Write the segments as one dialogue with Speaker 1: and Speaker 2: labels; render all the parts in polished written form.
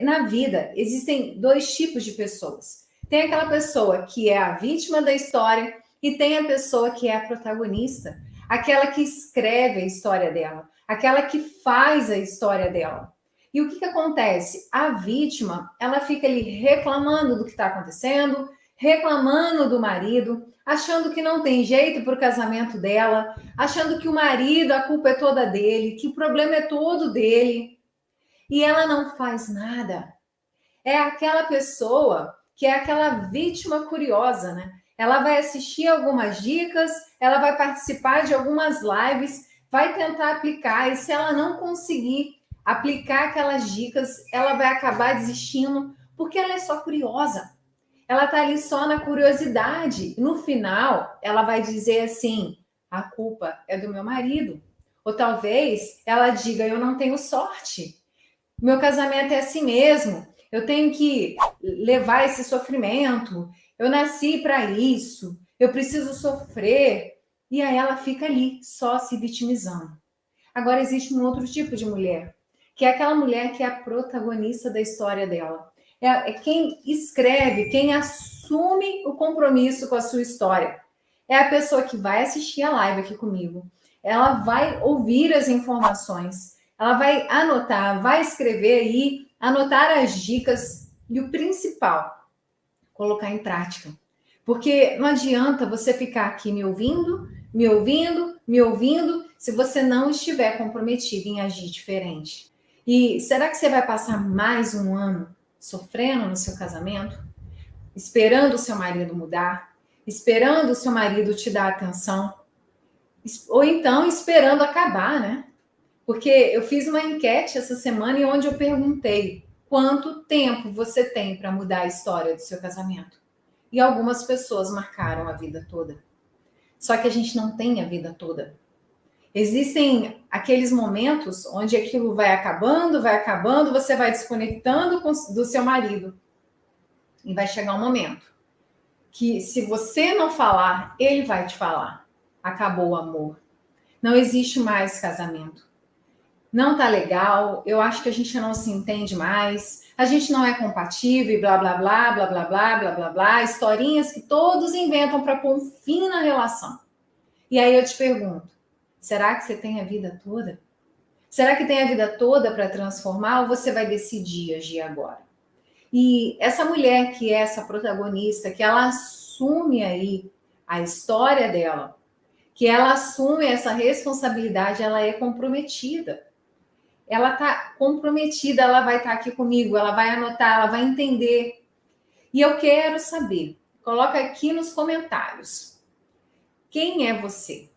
Speaker 1: Na vida, existem dois tipos de pessoas. Tem aquela pessoa que é a vítima da história e tem a pessoa que é a protagonista, aquela que escreve a história dela, aquela que faz a história dela. E o que acontece? A vítima, ela fica ali reclamando do que está acontecendo, reclamando do marido, achando que não tem jeito para o casamento dela, achando que o marido, a culpa é toda dele, que o problema é todo dele. E ela não faz nada. É aquela pessoa que é aquela vítima curiosa, né? Ela vai assistir algumas dicas, ela vai participar de algumas lives, vai tentar aplicar, e se ela não conseguir aplicar aquelas dicas, ela vai acabar desistindo, porque ela é só curiosa. Ela tá ali só na curiosidade. No final, ela vai dizer assim: a culpa é do meu marido. Ou talvez ela diga: eu não tenho sorte. Meu casamento é assim mesmo. Eu tenho que levar esse sofrimento. Eu nasci para isso. Eu preciso sofrer. E aí ela fica ali, só se vitimizando. Agora existe um outro tipo de mulher, que é aquela mulher que é a protagonista da história dela. É quem escreve, quem assume o compromisso com a sua história. É a pessoa que vai assistir a live aqui comigo. Ela vai ouvir as informações. Ela vai anotar, vai escrever aí, anotar as dicas e o principal, colocar em prática. Porque não adianta você ficar aqui me ouvindo, me ouvindo, me ouvindo, se você não estiver comprometido em agir diferente. E será que você vai passar mais um ano sofrendo no seu casamento? Esperando o seu marido mudar? Esperando o seu marido te dar atenção? Ou então esperando acabar, né? Porque eu fiz uma enquete essa semana onde eu perguntei quanto tempo você tem para mudar a história do seu casamento. E algumas pessoas marcaram a vida toda. Só que a gente não tem a vida toda. Existem aqueles momentos onde aquilo vai acabando, você vai desconectando do seu marido. E vai chegar um momento que, se você não falar, ele vai te falar. Acabou o amor. Não existe mais casamento. Não tá legal, eu acho que a gente não se entende mais, a gente não é compatível, e blá, blá, blá, blá, blá, blá, blá, blá, blá, historinhas que todos inventam para pôr um fim na relação. E aí eu te pergunto, será que você tem a vida toda? Será que tem a vida toda para transformar ou você vai decidir agir agora? E essa mulher que é essa protagonista, que ela assume aí a história dela, que ela assume essa responsabilidade, ela é comprometida. Ela está comprometida, ela vai estar aqui comigo, ela vai anotar, ela vai entender. E eu quero saber, coloca aqui nos comentários, quem é você?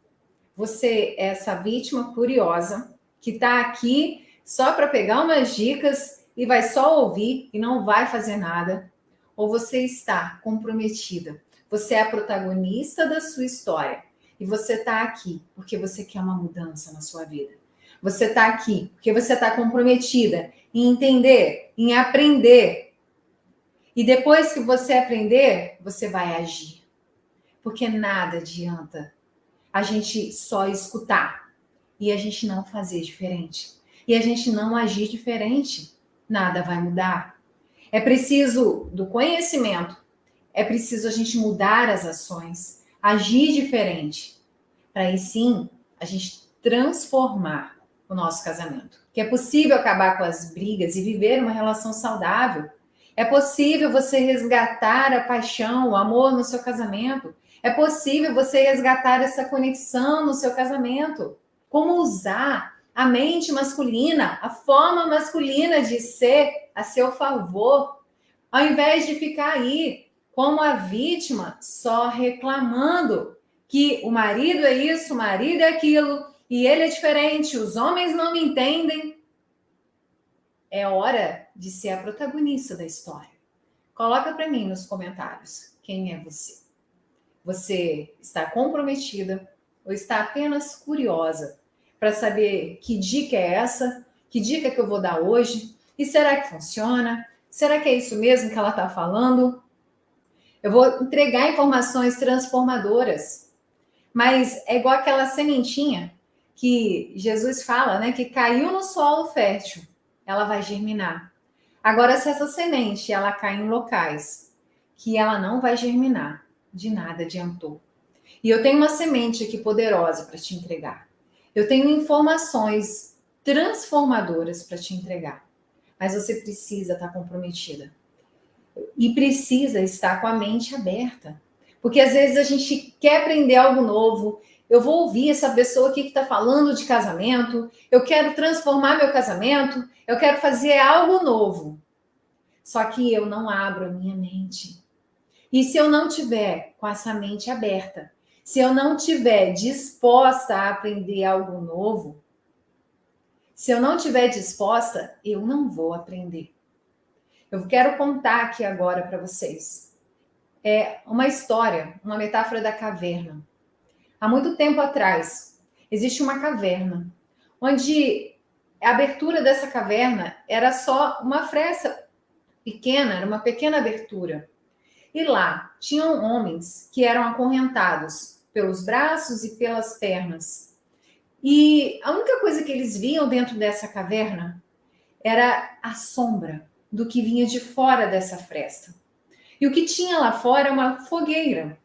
Speaker 1: Você é essa vítima curiosa que está aqui só para pegar umas dicas e vai só ouvir e não vai fazer nada? Ou você está comprometida? Você é a protagonista da sua história e você está aqui porque você quer uma mudança na sua vida. Você está aqui porque você está comprometida em entender, em aprender. E depois que você aprender, você vai agir. Porque nada adianta a gente só escutar e a gente não fazer diferente. E a gente não agir diferente. Nada vai mudar. É preciso do conhecimento. É preciso a gente mudar as ações, agir diferente. Para aí sim a gente transformar o nosso casamento. Que é possível acabar com as brigas e viver uma relação saudável. É possível você resgatar a paixão, o amor no seu casamento. É possível você resgatar essa conexão no seu casamento. Como usar a mente masculina, a forma masculina de ser a seu favor, ao invés de ficar aí como a vítima, só reclamando que o marido é isso, o marido é aquilo, e ele é diferente, os homens não me entendem. É hora de ser a protagonista da história. Coloca para mim nos comentários quem é você. Você está comprometida ou está apenas curiosa para saber que dica é essa? Que dica que eu vou dar hoje? E será que funciona? Será que é isso mesmo que ela está falando? Eu vou entregar informações transformadoras, mas é igual aquela sementinha que Jesus fala, né? Que caiu no solo fértil, ela vai germinar. Agora, se essa semente ela cai em locais que ela não vai germinar, de nada adiantou. E eu tenho uma semente aqui poderosa para te entregar. Eu tenho informações transformadoras para te entregar. Mas você precisa estar comprometida. E precisa estar com a mente aberta. Porque às vezes a gente quer aprender algo novo. Eu vou ouvir essa pessoa aqui que está falando de casamento. Eu quero transformar meu casamento. Eu quero fazer algo novo. Só que eu não abro a minha mente. E se eu não tiver com essa mente aberta, se eu não tiver disposta a aprender algo novo, se eu não tiver disposta, eu não vou aprender. Eu quero contar aqui agora para vocês. É uma história, uma metáfora da caverna. Há muito tempo atrás, existe uma caverna, onde a abertura dessa caverna era só uma fresta pequena, era uma pequena abertura. E lá tinham homens que eram acorrentados pelos braços e pelas pernas. E a única coisa que eles viam dentro dessa caverna era a sombra do que vinha de fora dessa fresta. E o que tinha lá fora era uma fogueira.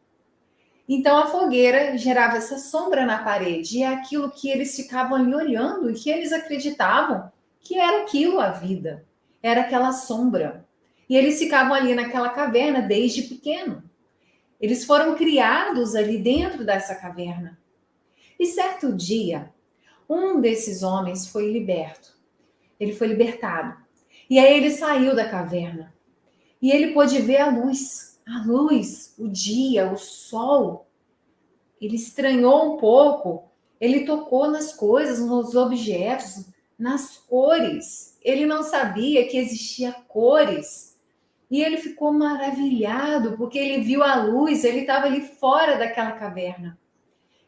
Speaker 1: Então a fogueira gerava essa sombra na parede e é aquilo que eles ficavam ali olhando e que eles acreditavam que era aquilo a vida, era aquela sombra. E eles ficavam ali naquela caverna desde pequeno. Eles foram criados ali dentro dessa caverna. E certo dia, um desses homens foi liberto. Ele foi libertado. E aí ele saiu da caverna. E ele pôde ver a luz, o dia, o sol. Ele estranhou um pouco. Ele tocou nas coisas, nos objetos, nas cores. Ele não sabia que existia cores. E ele ficou maravilhado, porque ele viu a luz, ele estava ali fora daquela caverna.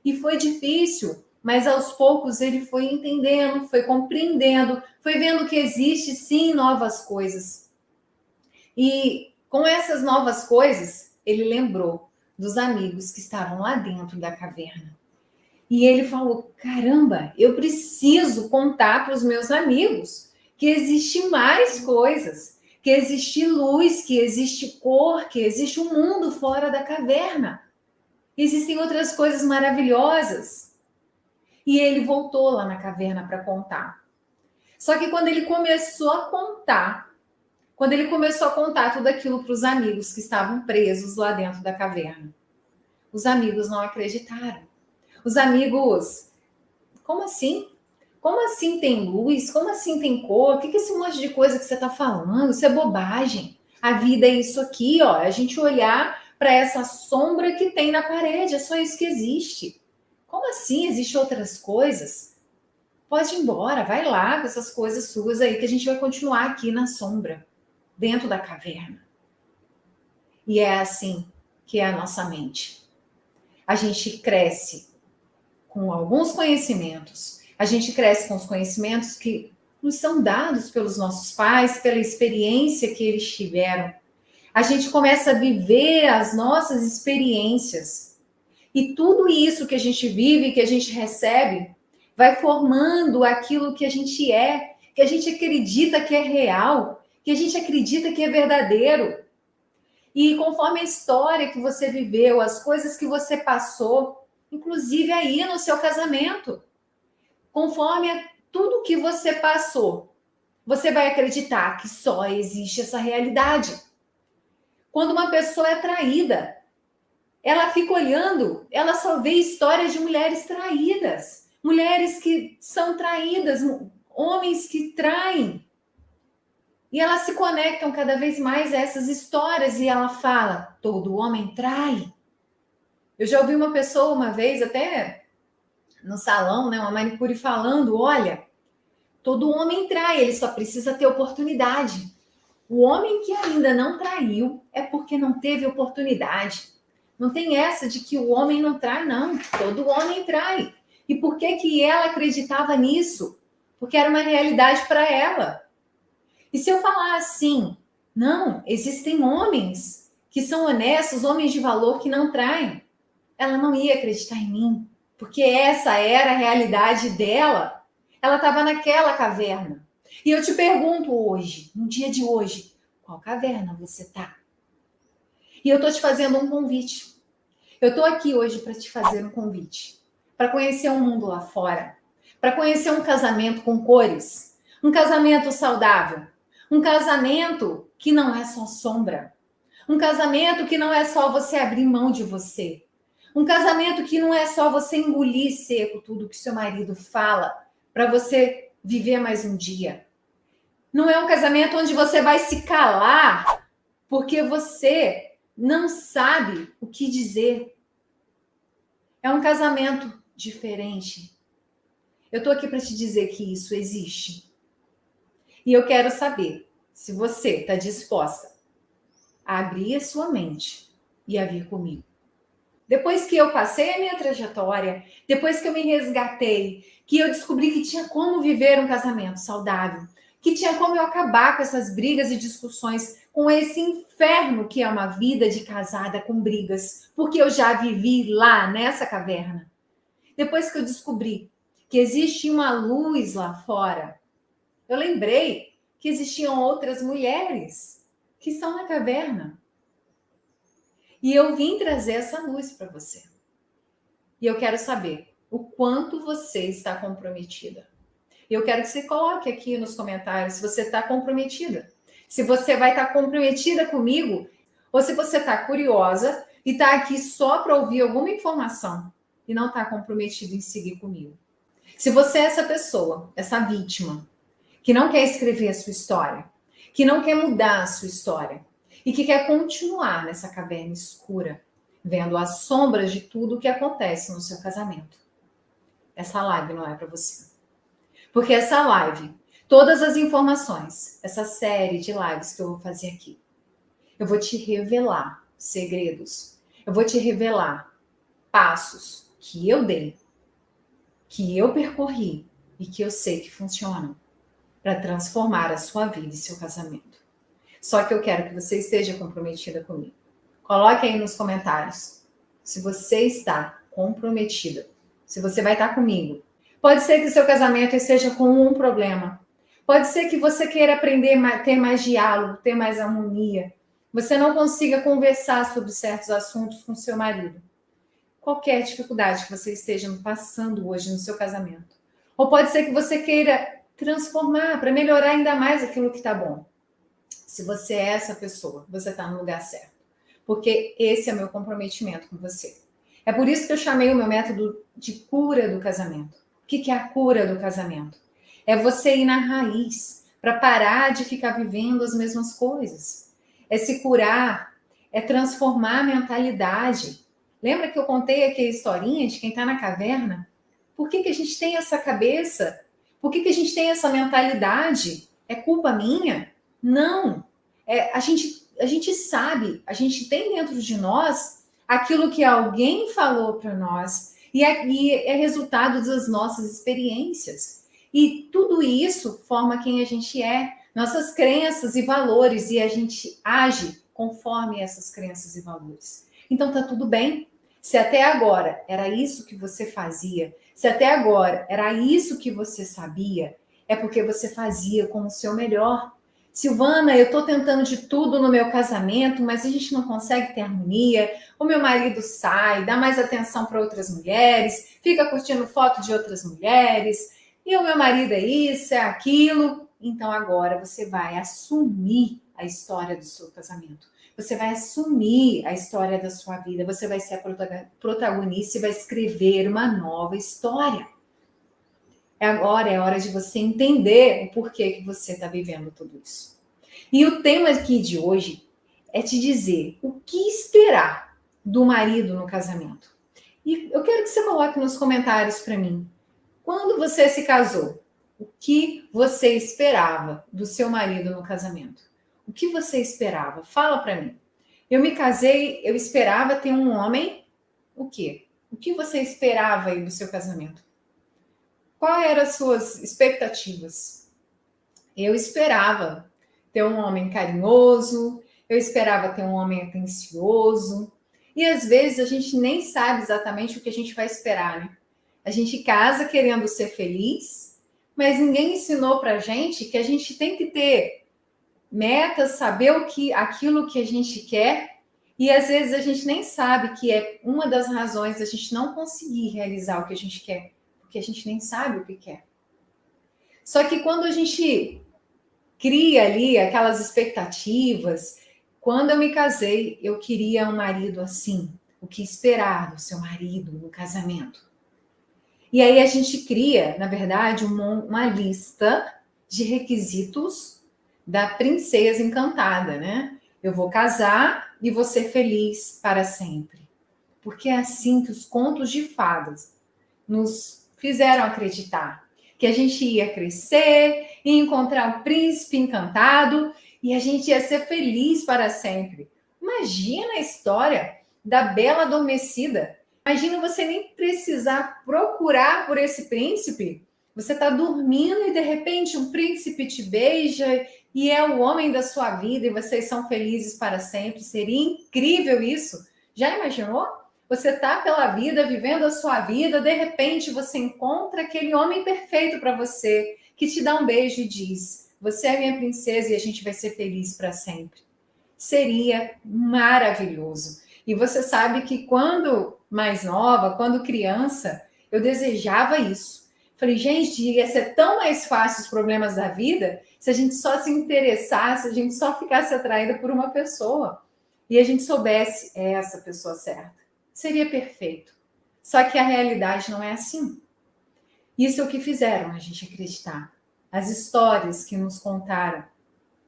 Speaker 1: E foi difícil, mas aos poucos ele foi entendendo, foi compreendendo, foi vendo que existe sim novas coisas. E com essas novas coisas, ele lembrou dos amigos que estavam lá dentro da caverna. E ele falou: caramba, eu preciso contar para os meus amigos que existe mais coisas, que existe luz, que existe cor, que existe um mundo fora da caverna. Existem outras coisas maravilhosas. E ele voltou lá na caverna para contar. Só que quando ele começou a contar tudo aquilo para os amigos que estavam presos lá dentro da caverna, os amigos não acreditaram. Os amigos, como assim? Como assim tem luz? Como assim tem cor? O que é esse monte de coisa que você está falando? Isso é bobagem. A vida é isso aqui, ó. A gente olhar para essa sombra que tem na parede. É só isso que existe. Como assim? Existem outras coisas? Pode ir embora, vai lá com essas coisas suas aí que a gente vai continuar aqui na sombra, dentro da caverna. E é assim que é a nossa mente. A gente cresce com alguns conhecimentos. A gente cresce com os conhecimentos que nos são dados pelos nossos pais, pela experiência que eles tiveram. A gente começa a viver as nossas experiências. E tudo isso que a gente vive, que a gente recebe, vai formando aquilo que a gente é, que a gente acredita que é real, que a gente acredita que é verdadeiro. E conforme a história que você viveu, as coisas que você passou, inclusive aí no seu casamento, conforme tudo que você passou, você vai acreditar que só existe essa realidade. Quando uma pessoa é traída, ela fica olhando, ela só vê histórias de mulheres traídas, mulheres que são traídas, homens que traem. E elas se conectam cada vez mais a essas histórias e ela fala: todo homem trai. Eu já ouvi uma pessoa uma vez, até no salão, né, uma manicure falando: olha, todo homem trai, ele só precisa ter oportunidade. O homem que ainda não traiu é porque não teve oportunidade. Não tem essa de que o homem não trai, não. Todo homem trai. E por que que ela acreditava nisso? Porque era uma realidade para ela. E se eu falar assim, não, existem homens que são honestos, homens de valor que não traem, ela não ia acreditar em mim, porque essa era a realidade dela. Ela estava naquela caverna. E eu te pergunto hoje, no dia de hoje, qual caverna você está? E eu estou te fazendo um convite. Eu estou aqui hoje para te fazer um convite. Para conhecer um mundo lá fora. Para conhecer um casamento com cores. Um casamento saudável. Um casamento que não é só sombra. Um casamento que não é só você abrir mão de você. Um casamento que não é só você engolir seco tudo que seu marido fala para você viver mais um dia. Não é um casamento onde você vai se calar porque você não sabe o que dizer. É um casamento diferente. Eu tô aqui para te dizer que isso existe. E eu quero saber se você está disposta a abrir a sua mente e a vir comigo. Depois que eu passei a minha trajetória, depois que eu me resgatei, que eu descobri que tinha como viver um casamento saudável, que tinha como eu acabar com essas brigas e discussões, com esse inferno que é uma vida de casada com brigas, porque eu já vivi lá nessa caverna. Depois que eu descobri que existe uma luz lá fora, eu lembrei que existiam outras mulheres que estão na caverna. E eu vim trazer essa luz para você. E eu quero saber o quanto você está comprometida. Eu quero que você coloque aqui nos comentários se você está comprometida. Se você vai estar comprometida comigo ou se você está curiosa e está aqui só para ouvir alguma informação e não está comprometida em seguir comigo. Se você é essa pessoa, essa vítima, que não quer escrever a sua história, que não quer mudar a sua história e que quer continuar nessa caverna escura, vendo as sombras de tudo o que acontece no seu casamento, essa live não é para você. Porque essa live, todas as informações, essa série de lives que eu vou fazer aqui, eu vou te revelar segredos, eu vou te revelar passos que eu dei, que eu percorri e que eu sei que funcionam para transformar a sua vida e seu casamento. Só que eu quero que você esteja comprometida comigo. Coloque aí nos comentários se você está comprometida, se você vai estar comigo. Pode ser que o seu casamento esteja com um problema. Pode ser que você queira aprender a ter mais diálogo, ter mais harmonia. Você não consiga conversar sobre certos assuntos com seu marido. Qualquer dificuldade que você esteja passando hoje no seu casamento. Ou pode ser que você queira transformar para melhorar ainda mais aquilo que está bom. Se você é essa pessoa, você está no lugar certo. Porque esse é meu comprometimento com você. É por isso que eu chamei o meu método de cura do casamento. O que é a cura do casamento? É você ir na raiz, para parar de ficar vivendo as mesmas coisas. É se curar, é transformar a mentalidade. Lembra que eu contei aqui a historinha de quem está na caverna? Por que a gente tem essa cabeça? Por que a gente tem essa mentalidade? É culpa minha? Não. A gente sabe, a gente tem dentro de nós aquilo que alguém falou para nós e é resultado das nossas experiências. E tudo isso forma quem a gente é, nossas crenças e valores, e a gente age conforme essas crenças e valores. Então tá tudo bem. Se até agora era isso que você fazia, se até agora era isso que você sabia, é porque você fazia com o seu melhor. Silvana, eu estou tentando de tudo no meu casamento, mas a gente não consegue ter harmonia. O meu marido sai, dá mais atenção para outras mulheres, fica curtindo foto de outras mulheres, e o meu marido é isso, é aquilo. Então agora você vai assumir a história do seu casamento. Você vai assumir a história da sua vida, você vai ser a protagonista e vai escrever uma nova história. Agora é hora de você entender o porquê que você está vivendo tudo isso. E o tema aqui de hoje é te dizer o que esperar do marido no casamento. E eu quero que você coloque nos comentários para mim. Quando você se casou, o que você esperava do seu marido no casamento? O que você esperava? Fala para mim. Eu me casei, eu esperava ter um homem. O quê? O que você esperava aí do seu casamento? Quais eram as suas expectativas? Eu esperava ter um homem carinhoso, eu esperava ter um homem atencioso. E às vezes a gente nem sabe exatamente o que a gente vai esperar, né? A gente casa querendo ser feliz, Mas ninguém ensinou para a gente que a gente tem que ter metas, saber aquilo que a gente quer, e às vezes a gente nem sabe que é uma das razões da gente não conseguir realizar o que a gente quer, porque a gente nem sabe o que quer. Só que quando a gente cria ali aquelas expectativas, quando eu me casei, eu queria um marido assim, o que esperar do seu marido no casamento. E aí a gente cria, na verdade, uma lista de requisitos da princesa encantada, né? Eu vou casar e vou ser feliz para sempre. Porque é assim que os contos de fadas nos fizeram acreditar que a gente ia crescer e encontrar um príncipe encantado e a gente ia ser feliz para sempre. Imagina a história da Bela Adormecida. Imagina você nem precisar procurar por esse príncipe. Você está dormindo e de repente um príncipe te beija e é o homem da sua vida e vocês são felizes para sempre. Seria incrível isso. Já imaginou? Você está pela vida, vivendo a sua vida, de repente você encontra aquele homem perfeito para você, que te dá um beijo e diz: você é minha princesa e a gente vai ser feliz para sempre. Seria maravilhoso. E você sabe que quando mais nova, quando criança, eu desejava isso. Falei, gente, ia ser tão mais fácil os problemas da vida se a gente só se interessasse, se a gente só ficasse atraída por uma pessoa e a gente soubesse essa pessoa certa. Seria perfeito. Só que a realidade não é assim. Isso é o que fizeram a gente acreditar. As histórias que nos contaram.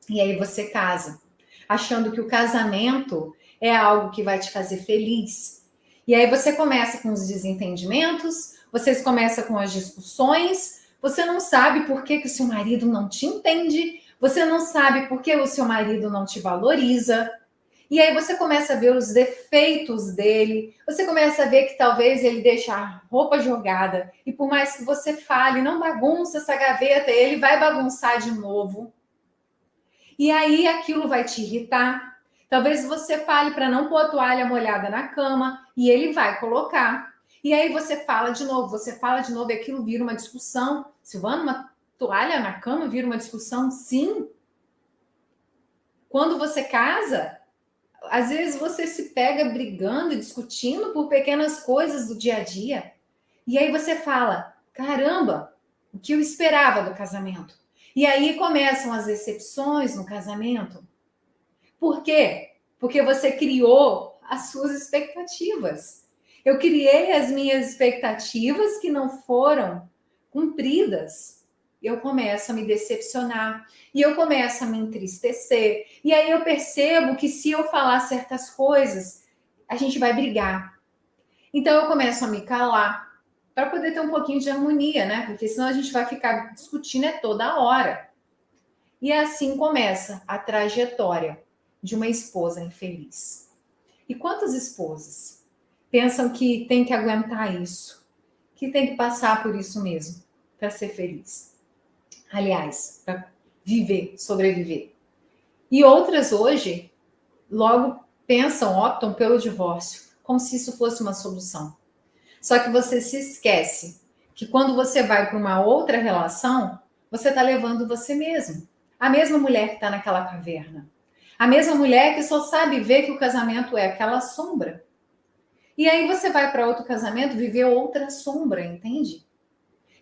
Speaker 1: E aí você casa, achando que o casamento é algo que vai te fazer feliz. E aí você começa com os desentendimentos, vocês começam com as discussões, você não sabe por que o seu marido não te entende, você não sabe por que o seu marido não te valoriza. E aí você começa a ver os defeitos dele, você começa a ver que talvez ele deixe a roupa jogada, e por mais que você fale, não bagunça essa gaveta, ele vai bagunçar de novo. E aí aquilo vai te irritar. Talvez você fale para não pôr a toalha molhada na cama, e ele vai colocar. E aí você fala de novo, e aquilo vira uma discussão. Silvana, uma toalha na cama vira uma discussão? Sim. Quando você casa, às vezes você se pega brigando e discutindo por pequenas coisas do dia a dia. E aí você fala, caramba, o que eu esperava do casamento? E aí começam as decepções no casamento. Por quê? Porque você criou as suas expectativas. Eu criei as minhas expectativas que não foram cumpridas. Eu começo a me decepcionar e eu começo a me entristecer. E aí eu percebo que se eu falar certas coisas, a gente vai brigar. Então eu começo a me calar para poder ter um pouquinho de harmonia, né? Porque senão a gente vai ficar discutindo toda hora. E assim começa a trajetória de uma esposa infeliz. E quantas esposas pensam que tem que aguentar isso, que tem que passar por isso mesmo para ser feliz? Aliás, para viver, sobreviver. E outras hoje logo pensam, optam pelo divórcio, como se isso fosse uma solução. Só que você se esquece que quando você vai para uma outra relação, você está levando você mesmo. A mesma mulher que está naquela caverna. A mesma mulher que só sabe ver que o casamento é aquela sombra. E aí você vai para outro casamento viver outra sombra, entende?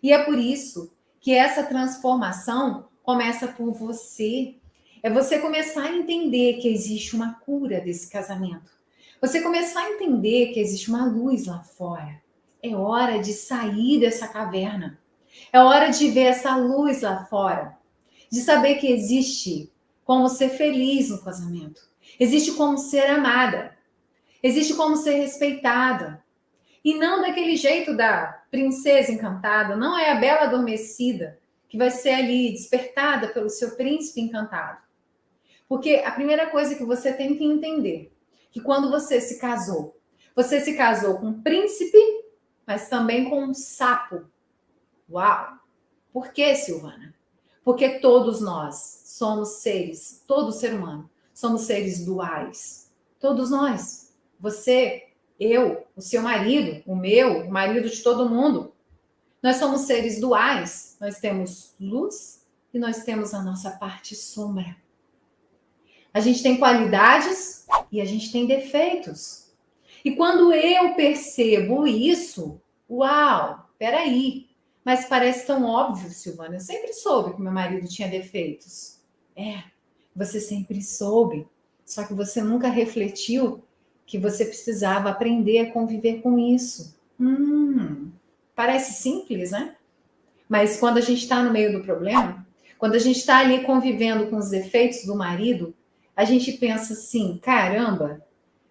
Speaker 1: E é por isso que essa transformação começa por você. É você começar a entender que existe uma cura desse casamento. Você começar a entender que existe uma luz lá fora. É hora de sair dessa caverna. É hora de ver essa luz lá fora. De saber que existe como ser feliz no casamento. Existe como ser amada. Existe como ser respeitada. E não daquele jeito da princesa encantada, não é a bela adormecida que vai ser ali despertada pelo seu príncipe encantado. Porque a primeira coisa que você tem que entender, que quando você se casou com um príncipe, mas também com um sapo. Uau! Por que, Silvana? Porque todos nós somos seres, todo ser humano, somos seres duais. Todos nós. Você, eu, o seu marido, o meu, o marido de todo mundo. Nós somos seres duais, nós temos luz e nós temos a nossa parte sombra. A gente tem qualidades e a gente tem defeitos. E quando eu percebo isso, uau, peraí, mas parece tão óbvio, Silvana. Eu sempre soube que meu marido tinha defeitos. Você sempre soube. Só que você nunca refletiu que você precisava aprender a conviver com isso. Parece simples, né? Mas quando a gente está no meio do problema, quando a gente está ali convivendo com os defeitos do marido, a gente pensa assim, caramba,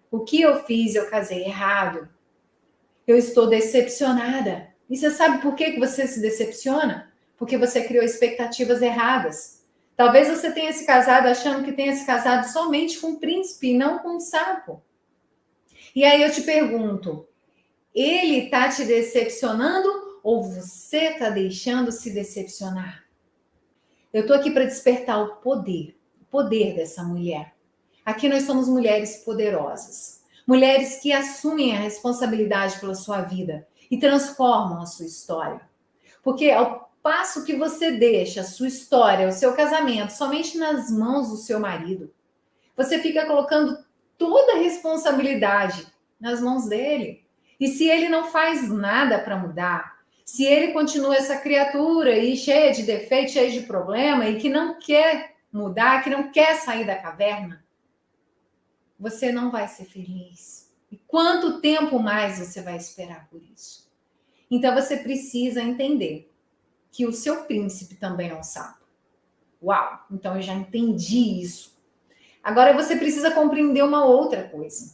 Speaker 1: o que eu fiz, eu casei errado. Eu estou decepcionada. E você sabe por que você se decepciona? Porque você criou expectativas erradas. Talvez você tenha se casado achando que tenha se casado somente com um príncipe e não com um sapo. E aí eu te pergunto, ele está te decepcionando ou você está deixando se decepcionar? Eu estou aqui para despertar o poder dessa mulher. Aqui nós somos mulheres poderosas. Mulheres que assumem a responsabilidade pela sua vida e transformam a sua história. Porque ao passo que você deixa a sua história, o seu casamento, somente nas mãos do seu marido, você fica colocando toda a responsabilidade nas mãos dele. E se ele não faz nada para mudar, se ele continua essa criatura aí cheia de defeitos, cheia de problema e que não quer mudar, que não quer sair da caverna, você não vai ser feliz. E quanto tempo mais você vai esperar por isso? Então você precisa entender que o seu príncipe também é um sapo. Uau! Então eu já entendi isso. Agora você precisa compreender uma outra coisa.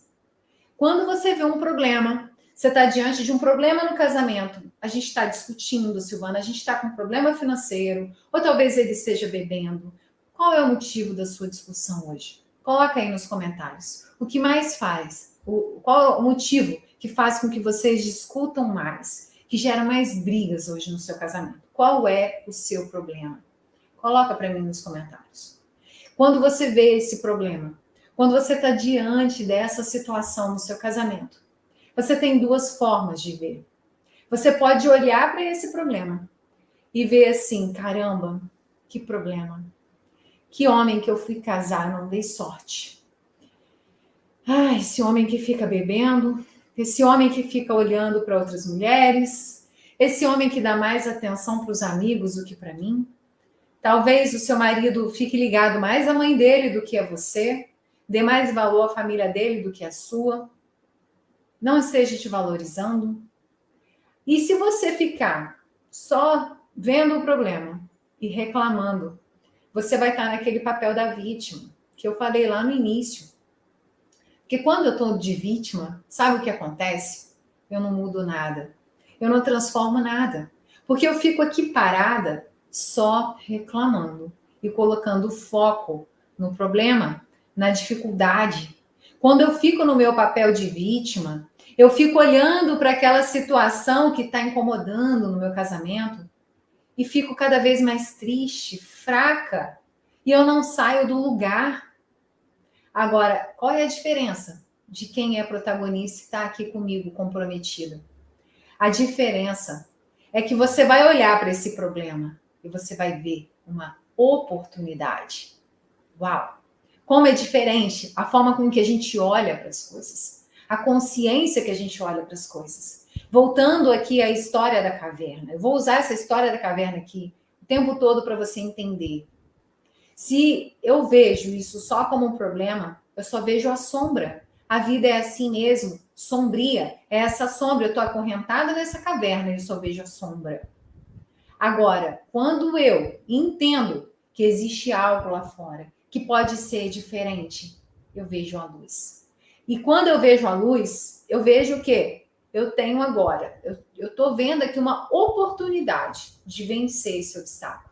Speaker 1: Quando você vê um problema, você está diante de um problema no casamento, a gente está discutindo, Silvana, a gente está com um problema financeiro, ou talvez ele esteja bebendo. Qual é o motivo da sua discussão hoje? Coloca aí nos comentários. O que mais faz? Qual é o motivo que faz com que vocês discutam mais, que gera mais brigas hoje no seu casamento? Qual é o seu problema? Coloca para mim nos comentários. Quando você vê esse problema, quando você está diante dessa situação no seu casamento, você tem duas formas de ver. Você pode olhar para esse problema e ver assim, caramba, que problema. Que homem que eu fui casar, não dei sorte. Esse homem que fica bebendo, esse homem que fica olhando para outras mulheres, esse homem que dá mais atenção para os amigos do que para mim. Talvez o seu marido fique ligado mais à mãe dele do que a você, dê mais valor à família dele do que à sua, não esteja te valorizando. E se você ficar só vendo o problema e reclamando, você vai estar naquele papel da vítima, que eu falei lá no início. Porque quando eu estou de vítima, sabe o que acontece? Eu não mudo nada. Eu não transformo nada. Porque eu fico aqui parada só reclamando e colocando foco no problema, na dificuldade. Quando eu fico no meu papel de vítima, eu fico olhando para aquela situação que está incomodando no meu casamento e fico cada vez mais triste, fraca, e eu não saio do lugar. Agora, qual é a diferença de quem é protagonista e está aqui comigo comprometido? A diferença é que você vai olhar para esse problema e você vai ver uma oportunidade. Uau! Como é diferente a forma com que a gente olha para as coisas, a consciência que a gente olha para as coisas. Voltando aqui à história da caverna, eu vou usar essa história da caverna aqui o tempo todo para você entender. Se eu vejo isso só como um problema, eu só vejo a sombra. A vida é assim mesmo, sombria. É essa sombra, eu estou acorrentada nessa caverna e eu só vejo a sombra. Agora, quando eu entendo que existe algo lá fora que pode ser diferente, eu vejo a luz. E quando eu vejo a luz, eu vejo o quê? Eu tenho agora, eu estou vendo aqui uma oportunidade de vencer esse obstáculo.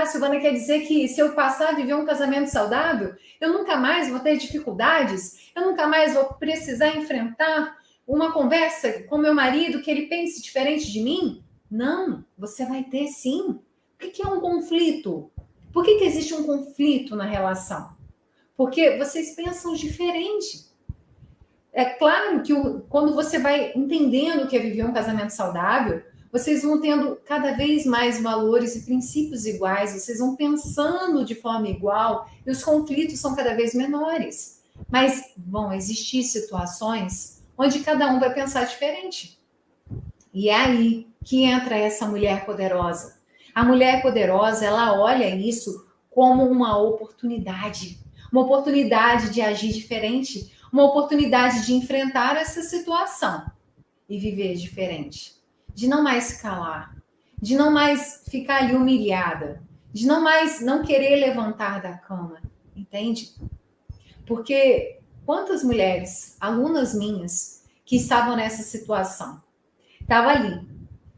Speaker 1: Silvana, quer dizer que se eu passar a viver um casamento saudável, eu nunca mais vou ter dificuldades? Eu nunca mais vou precisar enfrentar uma conversa com meu marido que ele pense diferente de mim? Não, você vai ter sim. O que é um conflito? Por que existe um conflito na relação? Porque vocês pensam diferente. É claro que quando você vai entendendo o que é viver um casamento saudável, vocês vão tendo cada vez mais valores e princípios iguais, vocês vão pensando de forma igual e os conflitos são cada vez menores. Mas vão existir situações onde cada um vai pensar diferente. E é aí que entra essa mulher poderosa. A mulher poderosa, ela olha isso como uma oportunidade de agir diferente, uma oportunidade de enfrentar essa situação e viver diferente, de não mais se calar, de não mais ficar ali humilhada, de não querer levantar da cama, entende? Porque quantas mulheres, alunas minhas, que estavam nessa situação, estavam ali,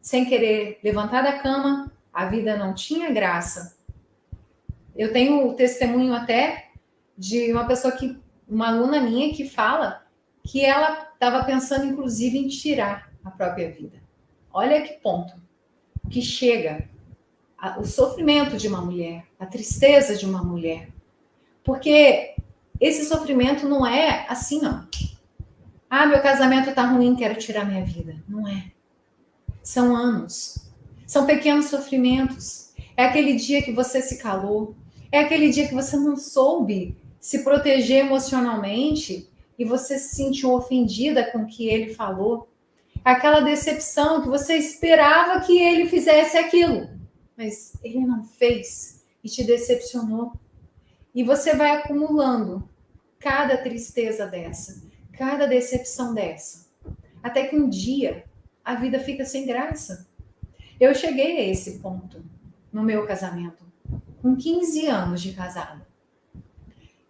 Speaker 1: sem querer levantar da cama, a vida não tinha graça. Eu tenho o testemunho até de uma aluna minha que fala que ela estava pensando, inclusive, em tirar a própria vida. Olha que ponto que chega o sofrimento de uma mulher, a tristeza de uma mulher. Porque esse sofrimento não é assim, ó. Ah, meu casamento tá ruim, quero tirar minha vida. Não é. São anos. São pequenos sofrimentos. É aquele dia que você se calou. É aquele dia que você não soube se proteger emocionalmente e você se sentiu ofendida com o que ele falou. Aquela decepção que você esperava que ele fizesse aquilo, mas ele não fez e te decepcionou. E você vai acumulando cada tristeza dessa, cada decepção dessa, até que um dia a vida fica sem graça. Eu cheguei a esse ponto no meu casamento, com 15 anos de casado.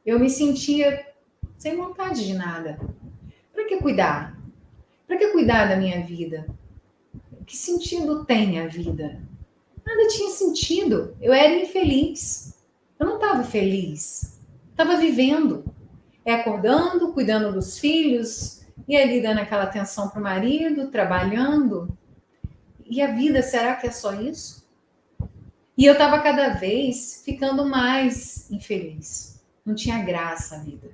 Speaker 1: Eu me sentia sem vontade de nada. Para que cuidar? Para que cuidar da minha vida? Que sentido tem a vida? Nada tinha sentido. Eu era infeliz. Eu não estava feliz. Estava vivendo. Acordando, cuidando dos filhos, e ali dando aquela atenção para o marido, trabalhando. E a vida, será que é só isso? E eu estava cada vez ficando mais infeliz. Não tinha graça a vida.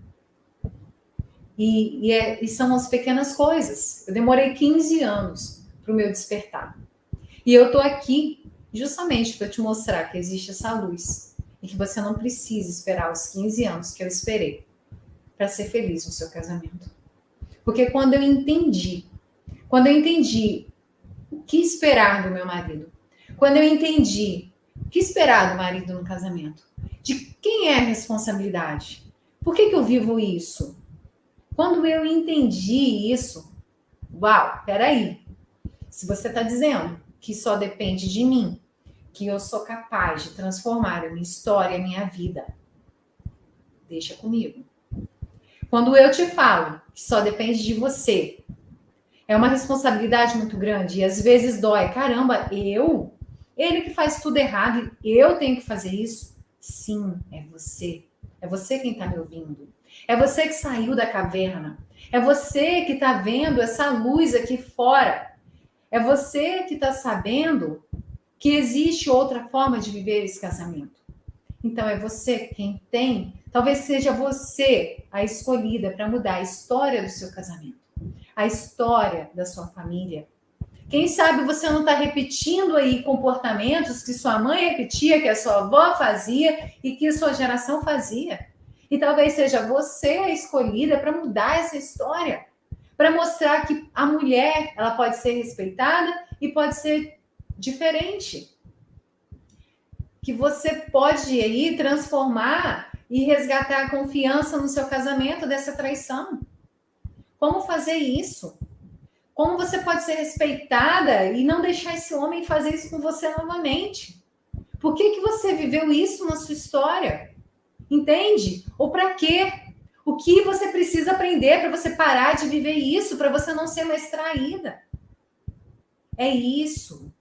Speaker 1: E são as pequenas coisas. Eu demorei 15 anos para o meu despertar. E eu estou aqui justamente para te mostrar que existe essa luz. E que você não precisa esperar os 15 anos que eu esperei para ser feliz no seu casamento. Porque quando eu entendi o que esperar do meu marido, quando eu entendi o que esperar do marido no casamento, de quem é a responsabilidade, por que eu vivo isso? Quando eu entendi isso, uau, peraí, se você está dizendo que só depende de mim, que eu sou capaz de transformar a minha história, a minha vida, deixa comigo. Quando eu te falo que só depende de você, é uma responsabilidade muito grande e às vezes dói. Caramba, ele que faz tudo errado e eu tenho que fazer isso? Sim, é você. É você quem está me ouvindo. É você que saiu da caverna. É você que está vendo essa luz aqui fora. É você que está sabendo que existe outra forma de viver esse casamento. Então é você quem tem. Talvez seja você a escolhida para mudar a história do seu casamento, a história da sua família. Quem sabe você não está repetindo aí comportamentos que sua mãe repetia, que a sua avó fazia e que a sua geração fazia. E talvez seja você a escolhida para mudar essa história, para mostrar que a mulher ela pode ser respeitada e pode ser diferente. Que você pode aí transformar e resgatar a confiança no seu casamento dessa traição. Como fazer isso? Como você pode ser respeitada e não deixar esse homem fazer isso com você novamente? Por que você viveu isso na sua história? Entende? Ou para quê? O que você precisa aprender para você parar de viver isso, para você não ser mais traída? É isso.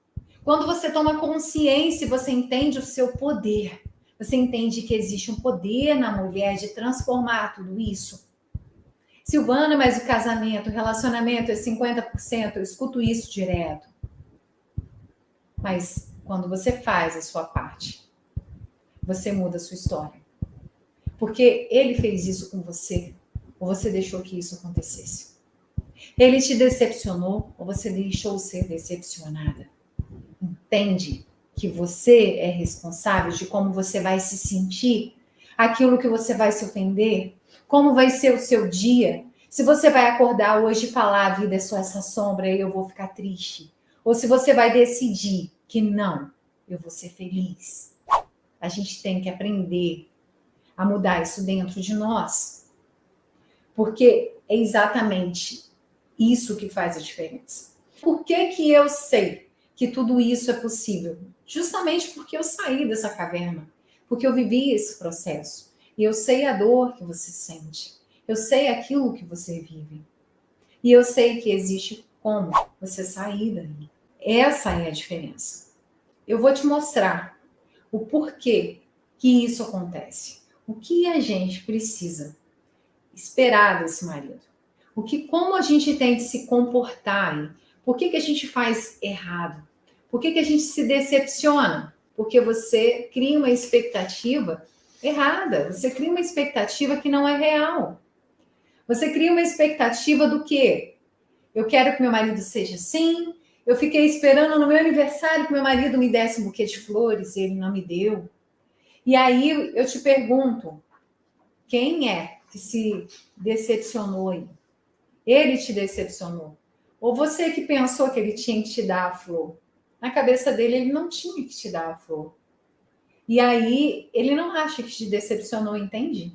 Speaker 1: Quando você toma consciência, você entende o seu poder. Você entende que existe um poder na mulher de transformar tudo isso. Silvana, mas o casamento, o relacionamento é 50%, eu escuto isso direto. Mas quando você faz a sua parte, você muda a sua história. Porque ele fez isso com você, ou você deixou que isso acontecesse. Ele te decepcionou, ou você deixou ser decepcionada. entende que você é responsável de como você vai se sentir, aquilo que você vai se ofender, como vai ser o seu dia, se você vai acordar hoje e falar a vida é só essa sombra e eu vou ficar triste, ou se você vai decidir que não, eu vou ser feliz. A gente tem que aprender a mudar isso dentro de nós, porque é exatamente isso que faz a diferença. Por que que eu sei que tudo isso é possível? Justamente porque eu saí dessa caverna, porque eu vivi esse processo. E eu sei a dor que você sente. Eu sei aquilo que você vive. E eu sei que existe como você sair daí. Essa é a diferença. Eu vou te mostrar o porquê que isso acontece. O que a gente precisa esperar desse marido. Como a gente tem que se comportar aí? Por que a gente faz errado? Por que a gente se decepciona? Porque você cria uma expectativa errada. Você cria uma expectativa que não é real. Você cria uma expectativa do quê? Eu quero que meu marido seja assim. Eu fiquei esperando no meu aniversário que meu marido me desse um buquê de flores e ele não me deu. E aí eu te pergunto, quem é que se decepcionou aí? Ele te decepcionou? Ou você que pensou que ele tinha que te dar a flor? Na cabeça dele, ele não tinha que te dar a flor. E aí, ele não acha que te decepcionou, entende?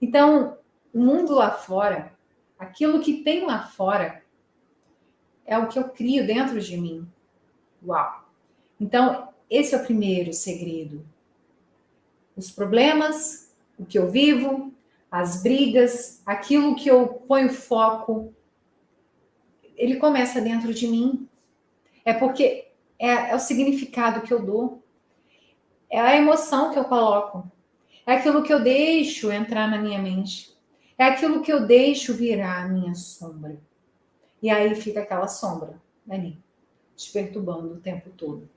Speaker 1: Então, o mundo lá fora, aquilo que tem lá fora, é o que eu crio dentro de mim. Uau! Então, esse é o primeiro segredo. Os problemas, o que eu vivo, as brigas, aquilo que eu ponho foco, ele começa dentro de mim. É porque é o significado que eu dou. É a emoção que eu coloco. É aquilo que eu deixo entrar na minha mente. É aquilo que eu deixo virar a minha sombra. E aí fica aquela sombra ali, te perturbando o tempo todo.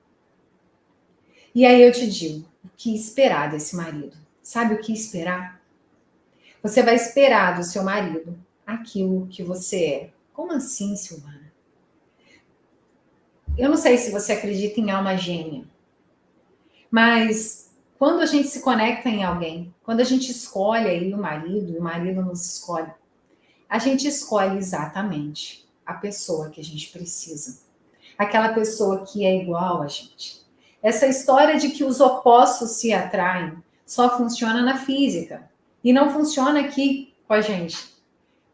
Speaker 1: E aí eu te digo, o que esperar desse marido? Sabe o que esperar? Você vai esperar do seu marido aquilo que você é. Como assim, Silvana? Eu não sei se você acredita em alma gêmea, mas quando a gente se conecta em alguém, quando a gente escolhe aí o marido nos escolhe, a gente escolhe exatamente a pessoa que a gente precisa. Aquela pessoa que é igual a gente. Essa história de que os opostos se atraem só funciona na física e não funciona aqui com a gente.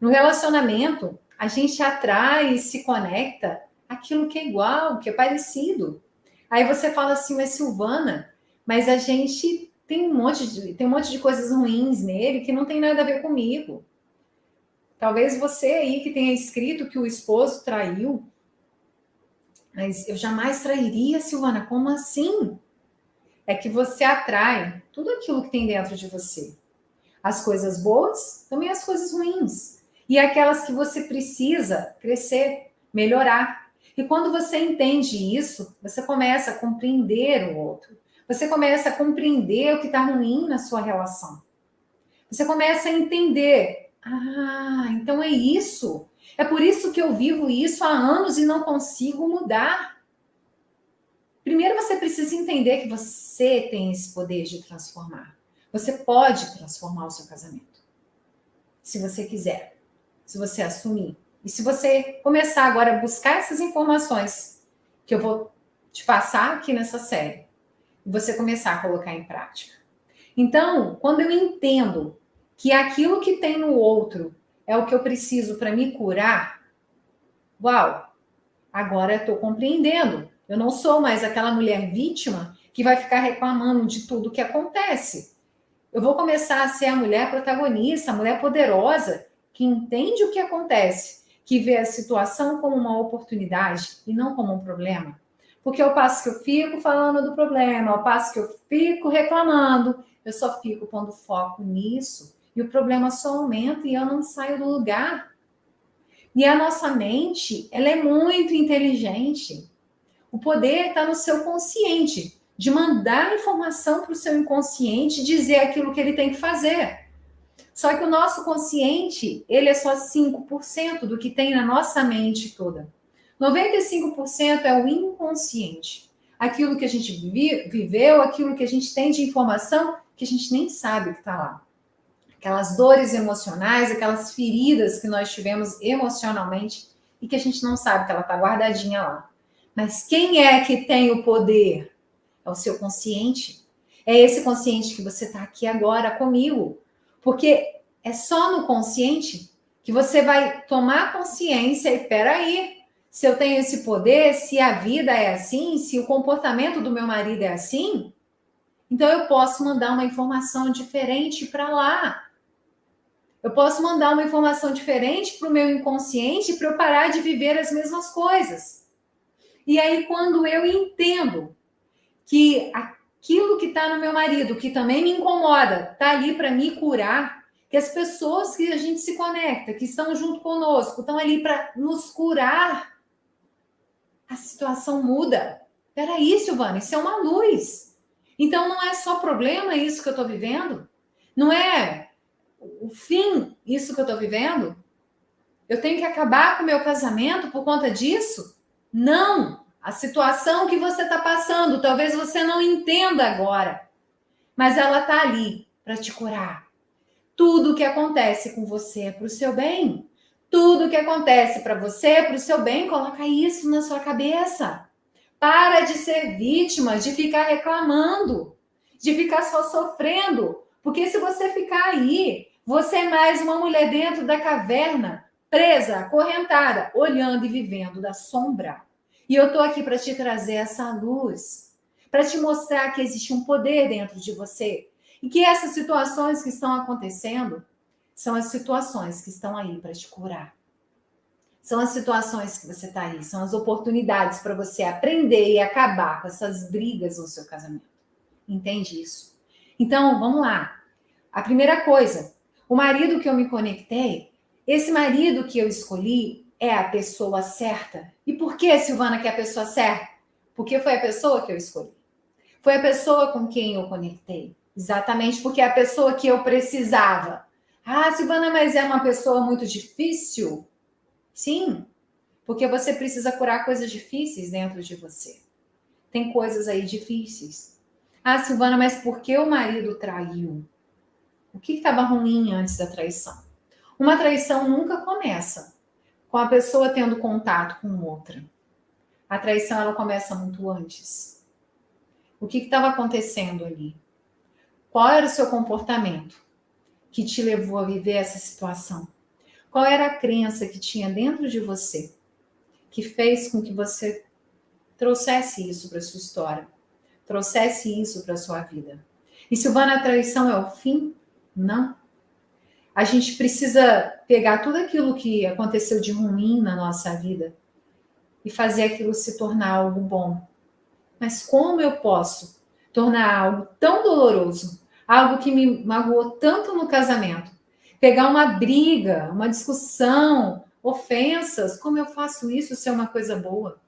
Speaker 1: No relacionamento, a gente atrai e se conecta aquilo que é igual, que é parecido. Aí você fala assim, mas Silvana, mas a gente tem um monte de coisas ruins nele que não tem nada a ver comigo. Talvez você aí que tenha escrito que o esposo traiu, mas eu jamais trairia, Silvana, como assim? É que você atrai tudo aquilo que tem dentro de você. As coisas boas, também as coisas ruins. E aquelas que você precisa crescer, melhorar. E quando você entende isso, você começa a compreender o outro. Você começa a compreender o que está ruim na sua relação. Você começa a entender. Ah, então é isso. É por isso que eu vivo isso há anos e não consigo mudar. Primeiro você precisa entender que você tem esse poder de transformar. Você pode transformar o seu casamento. Se você quiser. Se você assumir. E se você começar agora a buscar essas informações que eu vou te passar aqui nessa série, e você começar a colocar em prática. Então, quando eu entendo que aquilo que tem no outro é o que eu preciso para me curar, uau, agora eu estou compreendendo. Eu não sou mais aquela mulher vítima que vai ficar reclamando de tudo que acontece. Eu vou começar a ser a mulher protagonista, a mulher poderosa, que entende o que acontece, que vê a situação como uma oportunidade e não como um problema. Porque ao passo que eu fico falando do problema, ao passo que eu fico reclamando, eu só fico pondo foco nisso. E o problema só aumenta e eu não saio do lugar. E a nossa mente, ela é muito inteligente. O poder está no seu consciente, de mandar informação para o seu inconsciente, dizer aquilo que ele tem que fazer. Só que o nosso consciente, ele é só 5% do que tem na nossa mente toda. 95% é o inconsciente. aquilo que a gente viveu, aquilo que a gente tem de informação que a gente nem sabe que está lá. Aquelas dores emocionais, aquelas feridas que nós tivemos emocionalmente e que a gente não sabe que ela está guardadinha lá. Mas quem é que tem o poder? É o seu consciente. É esse consciente que você está aqui agora comigo. Porque é só no consciente que você vai tomar consciência e peraí, se eu tenho esse poder, se a vida é assim, se o comportamento do meu marido é assim, então eu posso mandar uma informação diferente para lá. Eu posso mandar uma informação diferente para o meu inconsciente para eu parar de viver as mesmas coisas. E aí, quando eu entendo que aquilo que está no meu marido, que também me incomoda, está ali para me curar, que as pessoas que a gente se conecta, que estão junto conosco, estão ali para nos curar, a situação muda. Peraí, Silvana, isso é uma luz. Então, não é só problema isso que eu estou vivendo? Não é o fim isso que eu estou vivendo? Eu tenho que acabar com o meu casamento por conta disso? Não! A situação que você está passando, talvez você não entenda agora, mas ela está ali para te curar. Tudo que acontece com você é para o seu bem. Tudo que acontece para você é para o seu bem. Coloca isso na sua cabeça. Para de ser vítima, de ficar reclamando, de ficar só sofrendo. Porque se você ficar aí, você é mais uma mulher dentro da caverna, presa, acorrentada, olhando e vivendo da sombra. E eu tô aqui para te trazer essa luz, para te mostrar que existe um poder dentro de você e que essas situações que estão acontecendo são as situações que estão aí para te curar. São as situações que você está aí, são as oportunidades para você aprender e acabar com essas brigas no seu casamento. Entende isso? Então, vamos lá. A primeira coisa, o marido que eu me conectei, esse marido que eu escolhi é a pessoa certa. E por que, Silvana, que é a pessoa certa? Porque foi a pessoa que eu escolhi. Foi a pessoa com quem eu conectei. Exatamente porque é a pessoa que eu precisava. Ah, Silvana, mas é uma pessoa muito difícil? Sim, porque você precisa curar coisas difíceis dentro de você. Tem coisas aí difíceis. Ah, Silvana, mas por que o marido traiu? O que estava ruim antes da traição? Uma traição nunca começa com a pessoa tendo contato com outra. A traição, ela começa muito antes. O que estava acontecendo ali? Qual era o seu comportamento que te levou a viver essa situação? Qual era a crença que tinha dentro de você que fez com que você trouxesse isso para sua história, trouxesse isso para sua vida? E Silvana, a traição é o fim? Não. A gente precisa pegar tudo aquilo que aconteceu de ruim na nossa vida e fazer aquilo se tornar algo bom. Mas como eu posso tornar algo tão doloroso, algo que me magoou tanto no casamento, pegar uma briga, uma discussão, ofensas, como eu faço isso ser uma coisa boa?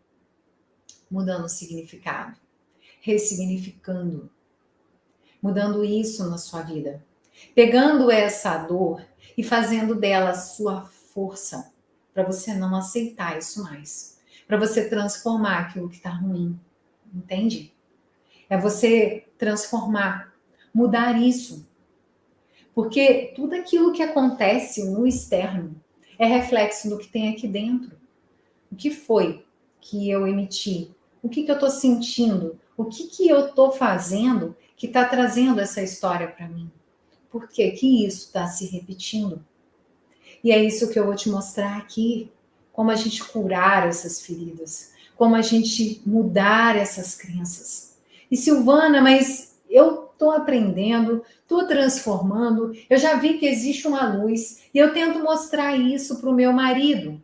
Speaker 1: Mudando o significado, ressignificando, mudando isso na sua vida. Pegando essa dor e fazendo dela sua força para você não aceitar isso mais, para você transformar aquilo que está ruim, entende? É você transformar, mudar isso, porque tudo aquilo que acontece no externo é reflexo do que tem aqui dentro. O que foi que eu emiti? O que eu estou sentindo? O que eu estou fazendo que está trazendo essa história para mim? Por que isso está se repetindo? E é isso que eu vou te mostrar aqui. Como a gente curar essas feridas. Como a gente mudar essas crenças. E Silvana, mas eu estou aprendendo, estou transformando. Eu já vi que existe uma luz. E eu tento mostrar isso para o meu marido.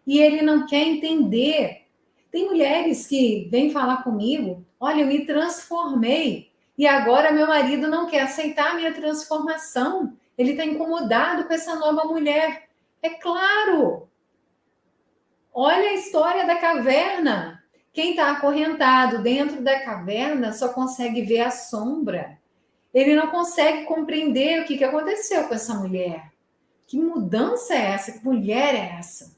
Speaker 1: E ele não quer entender. Tem mulheres que vêm falar comigo. Olha, eu me transformei. E agora meu marido não quer aceitar a minha transformação. Ele está incomodado com essa nova mulher. É claro! Olha a história da caverna. Quem está acorrentado dentro da caverna só consegue ver a sombra. Ele não consegue compreender o que aconteceu com essa mulher. Que mudança é essa? Que mulher é essa?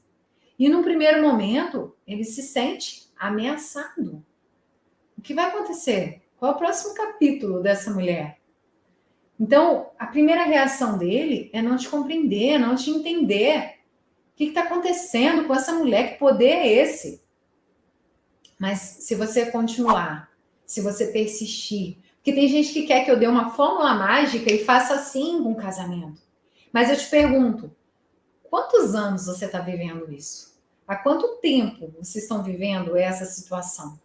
Speaker 1: E num primeiro momento, ele se sente ameaçado. O que vai acontecer? Qual é o próximo capítulo dessa mulher? Então, a primeira reação dele é não te compreender, não te entender. O que está acontecendo com essa mulher? Que poder é esse? Mas se você continuar, se você persistir, porque tem gente que quer que eu dê uma fórmula mágica e faça assim com o casamento. Mas eu te pergunto, quantos anos você está vivendo isso? Há quanto tempo vocês estão vivendo essa situação?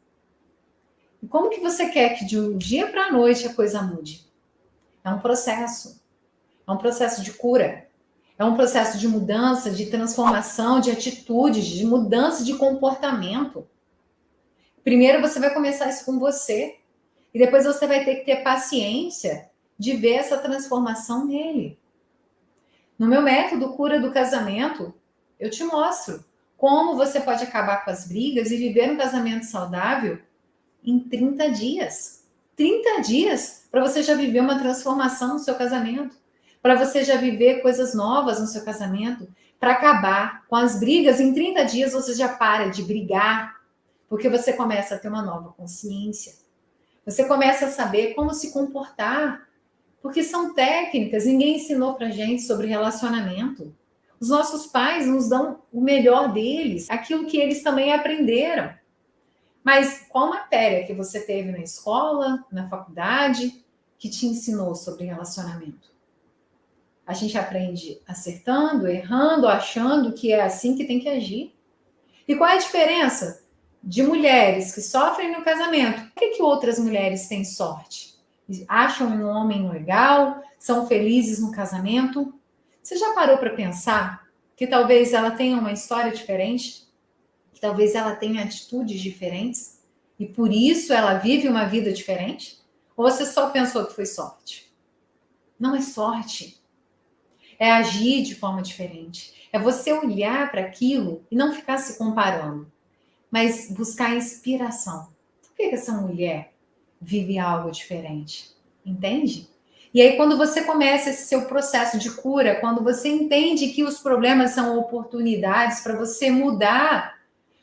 Speaker 1: E como que você quer que de um dia para a noite a coisa mude? É um processo. É um processo de cura. É um processo de mudança, de transformação, de atitudes, de mudança de comportamento. Primeiro você vai começar isso com você. E depois você vai ter que ter paciência de ver essa transformação nele. No meu método Cura do Casamento, eu te mostro como você pode acabar com as brigas e viver um casamento saudável em 30 dias. 30 dias para você já viver uma transformação no seu casamento, para você já viver coisas novas no seu casamento, para acabar com as brigas. Em 30 dias você já para de brigar, porque você começa a ter uma nova consciência. Você começa a saber como se comportar, porque são técnicas, ninguém ensinou pra gente sobre relacionamento. Os nossos pais nos dão o melhor deles, aquilo que eles também aprenderam. Mas qual matéria que você teve na escola, na faculdade, que te ensinou sobre relacionamento? A gente aprende acertando, errando, achando que é assim que tem que agir. E qual é a diferença de mulheres que sofrem no casamento? Por que outras mulheres têm sorte? Acham um homem legal, são felizes no casamento? Você já parou para pensar que talvez ela tenha uma história diferente? Que talvez ela tenha atitudes diferentes? E por isso ela vive uma vida diferente? Ou você só pensou que foi sorte? Não é sorte. É agir de forma diferente. É você olhar para aquilo e não ficar se comparando, mas buscar inspiração. Por que essa mulher vive algo diferente? Entende? E aí, quando você começa esse seu processo de cura, quando você entende que os problemas são oportunidades para você mudar,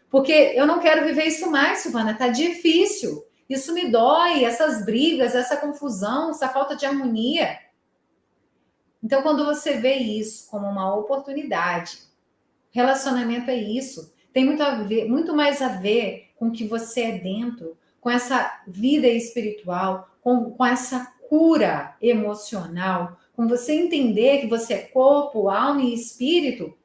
Speaker 1: porque eu não quero viver isso mais, Silvana, tá difícil. Isso me dói, essas brigas, essa confusão, essa falta de harmonia. Então, quando você vê isso como uma oportunidade, relacionamento é isso. Tem muito a ver, muito mais a ver com o que você é dentro, com essa vida espiritual, com essa cura emocional, com você entender que você é corpo, alma e espírito.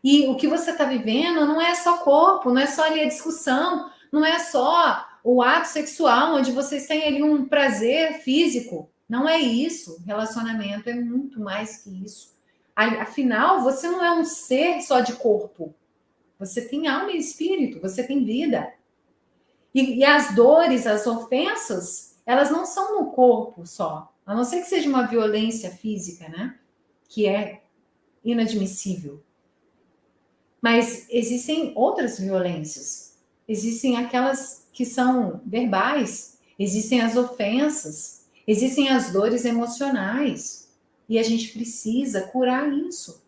Speaker 1: E o que você está vivendo não é só corpo, não é só ali a discussão, não é só o ato sexual, onde vocês têm ali um prazer físico. Não é isso. Relacionamento é muito mais que isso. Afinal, você não é um ser só de corpo. Você tem alma e espírito, você tem vida. E as dores, as ofensas, elas não são no corpo só. A não ser que seja uma violência física, né? Que é inadmissível. Mas existem outras violências. Existem aquelas que são verbais, existem as ofensas, existem as dores emocionais. E a gente precisa curar isso.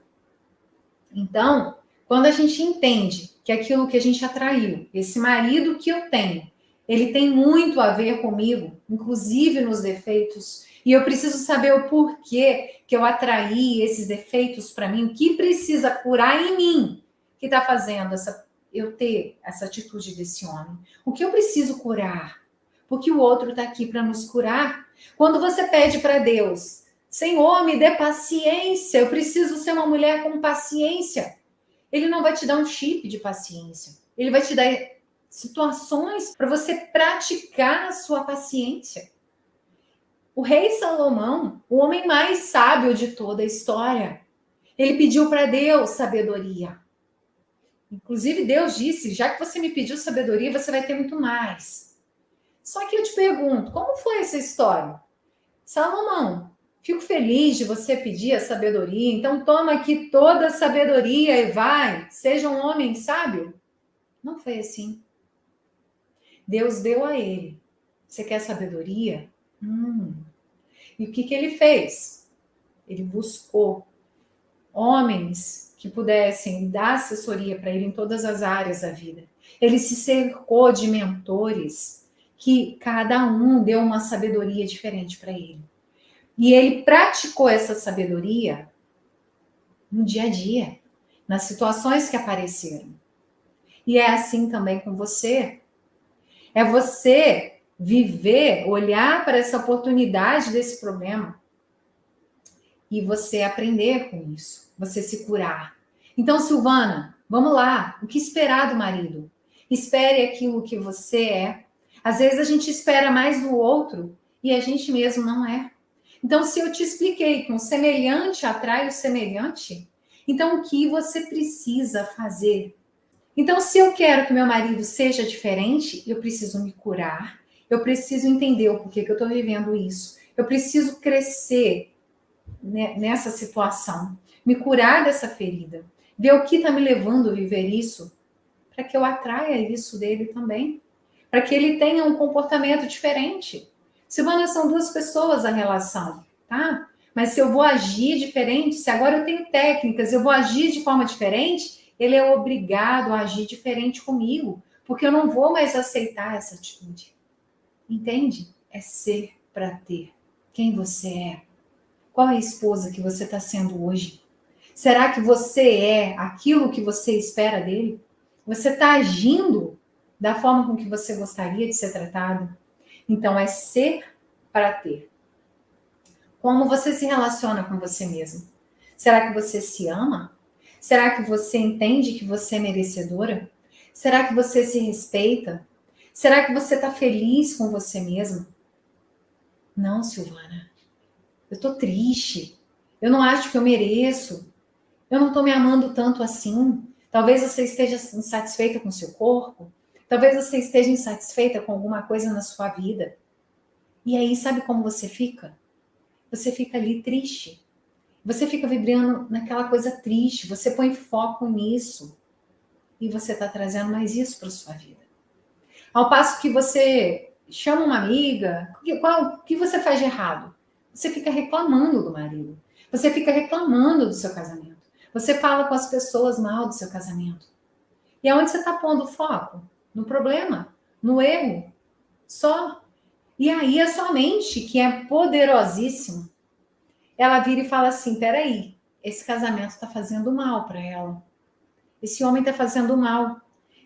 Speaker 1: Então, quando a gente entende que aquilo que a gente atraiu, esse marido que eu tenho, ele tem muito a ver comigo, inclusive nos defeitos, e eu preciso saber o porquê que eu atraí esses defeitos para mim, o que precisa curar em mim, que está fazendo eu ter essa atitude desse homem. O que eu preciso curar? Porque o outro está aqui para nos curar. Quando você pede para Deus, Senhor, me dê paciência, eu preciso ser uma mulher com paciência. Ele não vai te dar um chip de paciência. Ele vai te dar situações para você praticar a sua paciência. O rei Salomão, o homem mais sábio de toda a história, ele pediu para Deus sabedoria. Inclusive, Deus disse, já que você me pediu sabedoria, você vai ter muito mais. Só que eu te pergunto, como foi essa história? Salomão, fico feliz de você pedir a sabedoria, então toma aqui toda a sabedoria e vai, seja um homem sábio. Não foi assim. Deus deu a ele. Você quer sabedoria? E o que ele fez? Ele buscou homens que pudessem dar assessoria para ele em todas as áreas da vida. Ele se cercou de mentores que cada um deu uma sabedoria diferente para ele. E ele praticou essa sabedoria no dia a dia, nas situações que apareceram. E é assim também com você. É você viver, olhar para essa oportunidade desse problema e você aprender com isso, você se curar. Então, Silvana, vamos lá. O que esperar do marido? Espere aquilo que você é. Às vezes a gente espera mais do outro e a gente mesmo não é. Então, se eu te expliquei que um semelhante atrai o semelhante, então o que você precisa fazer? Então, se eu quero que meu marido seja diferente, eu preciso me curar, eu preciso entender o porquê que eu estou vivendo isso, eu preciso crescer nessa situação, me curar dessa ferida, ver o que está me levando a viver isso, para que eu atraia isso dele também, para que ele tenha um comportamento diferente. Silvana, são duas pessoas a relação, tá? Mas se eu vou agir diferente, se agora eu tenho técnicas, eu vou agir de forma diferente, ele é obrigado a agir diferente comigo, porque eu não vou mais aceitar essa atitude. Entende? É ser para ter. Quem você é? Qual é a esposa que você está sendo hoje? Será que você é aquilo que você espera dele? Você está agindo da forma com que você gostaria de ser tratado? Então, é ser para ter. Como você se relaciona com você mesmo? Será que você se ama? Será que você entende que você é merecedora? Será que você se respeita? Será que você está feliz com você mesmo? Não, Silvana. Eu estou triste. Eu não acho que eu mereço. Eu não estou me amando tanto assim. Talvez você esteja insatisfeita com o seu corpo. Talvez você esteja insatisfeita com alguma coisa na sua vida. E aí, sabe como você fica? Você fica ali triste. Você fica vibrando naquela coisa triste. Você põe foco nisso. E você está trazendo mais isso para sua vida. Ao passo que você chama uma amiga, o que você faz de errado? Você fica reclamando do marido. Você fica reclamando do seu casamento. Você fala com as pessoas mal do seu casamento. E aonde você está pondo foco? No problema, no erro, só. E aí a sua mente, que é poderosíssima, ela vira e fala assim: peraí, esse casamento está fazendo mal para ela. Esse homem está fazendo mal.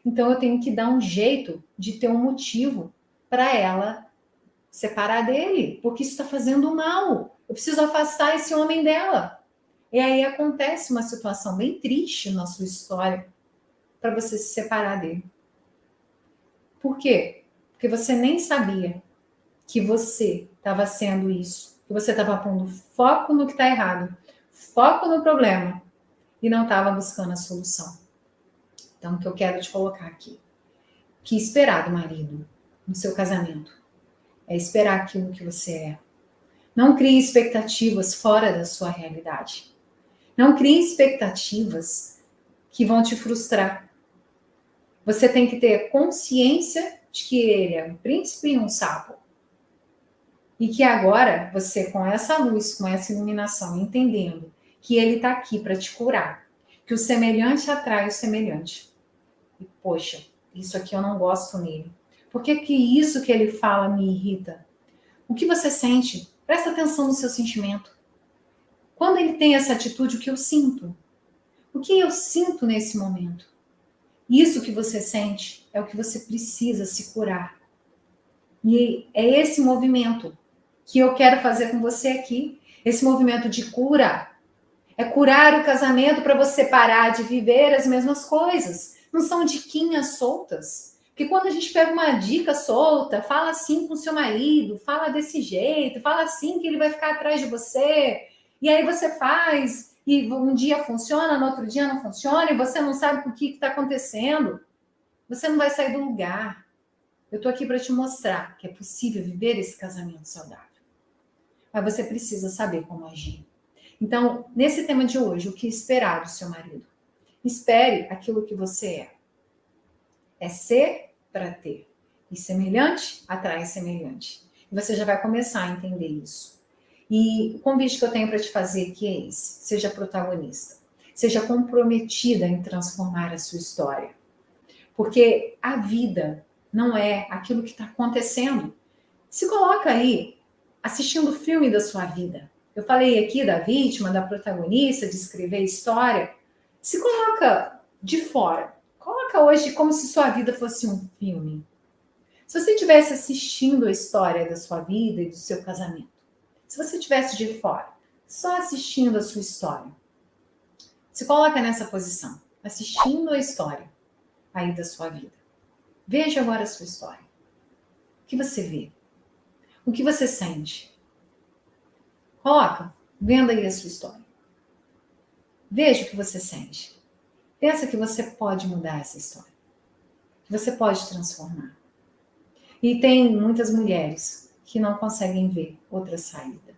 Speaker 1: Então eu tenho que dar um jeito de ter um motivo para ela separar dele, porque isso está fazendo mal. Eu preciso afastar esse homem dela. E aí acontece uma situação bem triste na sua história para você se separar dele. Por quê? Porque você nem sabia que você estava sendo isso, que você estava pondo foco no que está errado, foco no problema e não estava buscando a solução. Então, o que eu quero te colocar aqui, que esperar do marido no seu casamento é esperar aquilo que você é. Não crie expectativas fora da sua realidade. Não crie expectativas que vão te frustrar. Você tem que ter consciência de que ele é um príncipe e um sapo. E que agora, você com essa luz, com essa iluminação, entendendo que ele está aqui para te curar, que o semelhante atrai o semelhante. E, poxa, isso aqui eu não gosto nele. Por que isso que ele fala me irrita? O que você sente? Presta atenção no seu sentimento. Quando ele tem essa atitude, o que eu sinto? O que eu sinto nesse momento? Isso que você sente é o que você precisa se curar. E é esse movimento que eu quero fazer com você aqui. Esse movimento de cura. É curar o casamento para você parar de viver as mesmas coisas. Não são diquinhas soltas. Porque quando a gente pega uma dica solta, fala assim com o seu marido, fala desse jeito, fala assim que ele vai ficar atrás de você, e aí você faz, e um dia funciona, no outro dia não funciona, e você não sabe o que está acontecendo, você não vai sair do lugar. Eu estou aqui para te mostrar que é possível viver esse casamento saudável. Mas você precisa saber como agir. Então, nesse tema de hoje, o que esperar do seu marido? Espere aquilo que você é. É ser para ter. E semelhante atrai semelhante. E você já vai começar a entender isso. E o convite que eu tenho para te fazer aqui é esse. Seja protagonista. Seja comprometida em transformar a sua história. Porque a vida não é aquilo que está acontecendo. Se coloca aí assistindo o filme da sua vida. Eu falei aqui da vítima, da protagonista, de escrever história. Se coloca de fora. Coloca hoje como se sua vida fosse um filme. Se você estivesse assistindo a história da sua vida e do seu casamento, se você estivesse de fora, só assistindo a sua história, se coloca nessa posição, assistindo a história aí da sua vida. Veja agora a sua história. O que você vê? O que você sente? Coloca, vendo aí a sua história. Veja o que você sente. Pensa que você pode mudar essa história. Que você pode transformar. E tem muitas mulheres que não conseguem ver outra saída.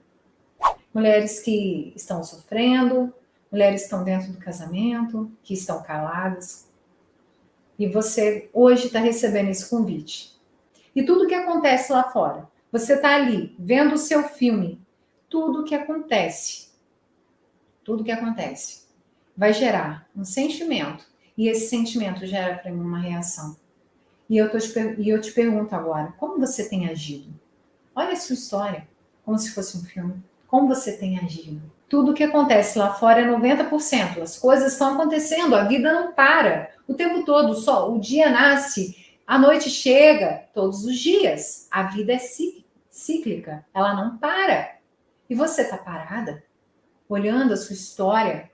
Speaker 1: Mulheres que estão sofrendo, mulheres que estão dentro do casamento, que estão caladas. E você hoje está recebendo esse convite. E tudo que acontece lá fora, você está ali vendo o seu filme, tudo que acontece, vai gerar um sentimento. E esse sentimento gera para mim uma reação. E eu te pergunto agora, como você tem agido? Olha a sua história, como se fosse um filme. Como você tem agido? Tudo que acontece lá fora é 90%. As coisas estão acontecendo, a vida não para. O tempo todo, só o dia nasce, a noite chega, todos os dias. A vida é cíclica, ela não para. E você está parada, olhando a sua história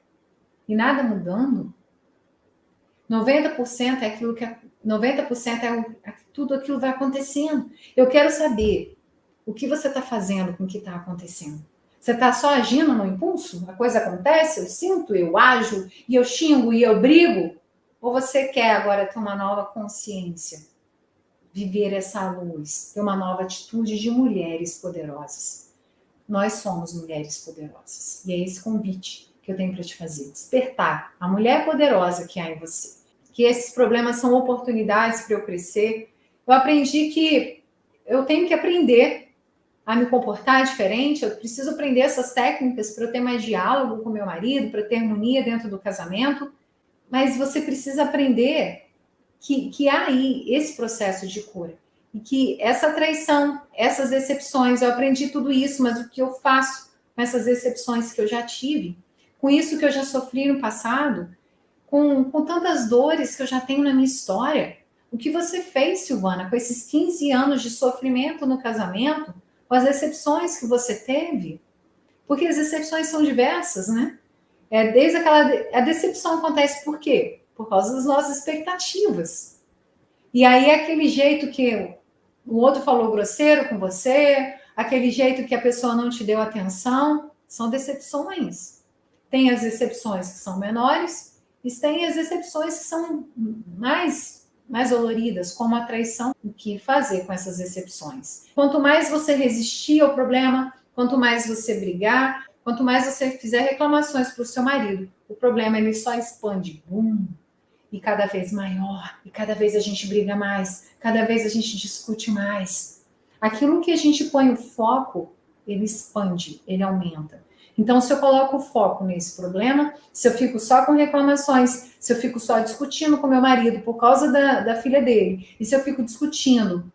Speaker 1: e nada mudando? 90% é aquilo que 90% é tudo aquilo vai acontecendo. Eu quero saber o que você está fazendo com o que está acontecendo. Você está só agindo no impulso? A coisa acontece, eu sinto, eu ajo, e eu xingo, e eu brigo? Ou você quer agora ter uma nova consciência? Viver essa luz, ter uma nova atitude de mulheres poderosas. Nós somos mulheres poderosas. E é esse convite que eu tenho para te fazer. Despertar a mulher poderosa que há em você. Que esses problemas são oportunidades para eu crescer. Eu aprendi que eu tenho que aprender a me comportar diferente, eu preciso aprender essas técnicas para eu ter mais diálogo com meu marido, para ter harmonia dentro do casamento, mas você precisa aprender que há aí esse processo de cura, e que essa traição, essas decepções, eu aprendi tudo isso, mas o que eu faço com essas decepções que eu já tive, com isso que eu já sofri no passado, com tantas dores que eu já tenho na minha história, o que você fez, Silvana, com esses 15 anos de sofrimento no casamento, com as decepções que você teve, porque as decepções são diversas, né? Desde a decepção acontece por quê? Por causa das nossas expectativas. E aí aquele jeito que o outro falou grosseiro com você, aquele jeito que a pessoa não te deu atenção, são decepções. Tem as decepções que são menores e tem as decepções que são mais doloridas, como a traição. O que fazer com essas decepções? Quanto mais você resistir ao problema, quanto mais você brigar, quanto mais você fizer reclamações para o seu marido, o problema ele só expande, e cada vez maior, e cada vez a gente briga mais, cada vez a gente discute mais. Aquilo que a gente põe o foco, ele expande, ele aumenta. Então, se eu coloco o foco nesse problema, se eu fico só com reclamações, se eu fico só discutindo com meu marido por causa da filha dele, e se eu fico discutindo,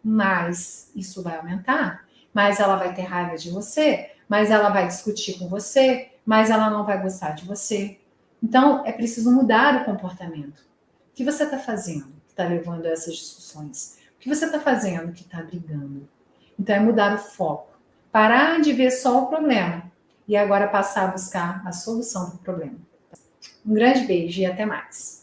Speaker 1: mais isso vai aumentar, mais ela vai ter raiva de você, mais ela vai discutir com você, mais ela não vai gostar de você. Então, é preciso mudar o comportamento. O que você está fazendo que está levando a essas discussões? O que você está fazendo que está brigando? Então, é mudar o foco. Parar de ver só o problema e agora passar a buscar a solução para o problema. Um grande beijo e até mais.